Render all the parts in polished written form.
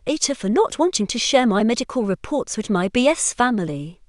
Later for not wanting to share my medical reports with my BF's family.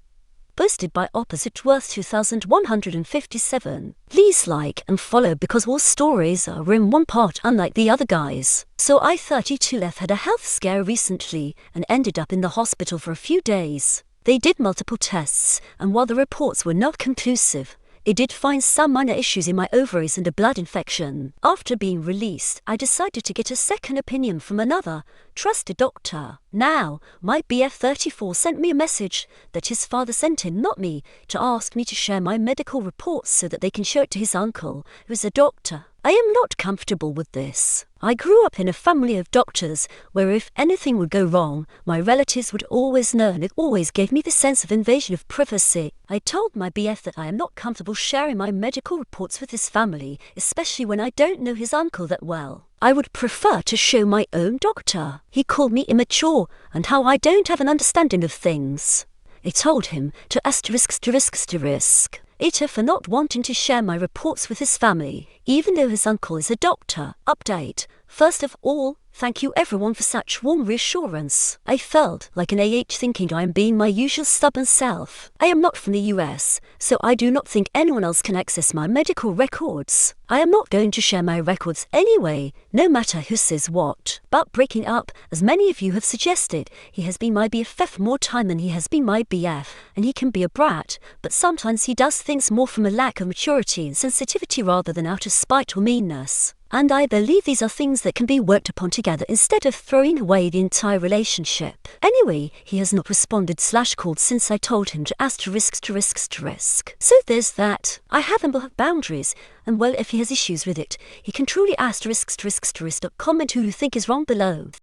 Posted by Opposite Worth 2157. Please like and follow because all stories are in one part unlike the other guys. So I 32 left had a health scare recently and ended up in the hospital for a few days. They did multiple tests and while the reports were not conclusive, it did find some minor issues in my ovaries and a blood infection. After being released, I decided to get a second opinion from another trusted doctor. Now, my BF34 sent me a message that his father sent him, not me, to ask me to share my medical reports so that they can show it to his uncle, who is a doctor. I am not comfortable with this. I grew up in a family of doctors where if anything would go wrong, my relatives would always know and it always gave me the sense of invasion of privacy. I told my BF that I am not comfortable sharing my medical reports with his family, especially when I don't know his uncle that well. I would prefer to show my own doctor. He called me immature and how I don't have an understanding of things. I told him to ****. Iter for not wanting to share my reports with his family, even though his uncle is a doctor. Update. First of all, thank you everyone for such warm reassurance. I felt like an thinking I am being my usual stubborn self. I am not from the US, so I do not think anyone else can access my medical records. I am not going to share my records anyway, no matter who says what. But breaking up, as many of you have suggested, he has been my BFF more time than he has been my BF, and he can be a brat, but sometimes he does things more from a lack of maturity and sensitivity rather than out of spite or meanness. And I believe these are things that can be worked upon together instead of throwing away the entire relationship. Anyway, he has not responded / called since I told him to ****. So there's that. I haven't have boundaries, and well if he has issues with it, he can truly ****. Comment who you think is wrong below.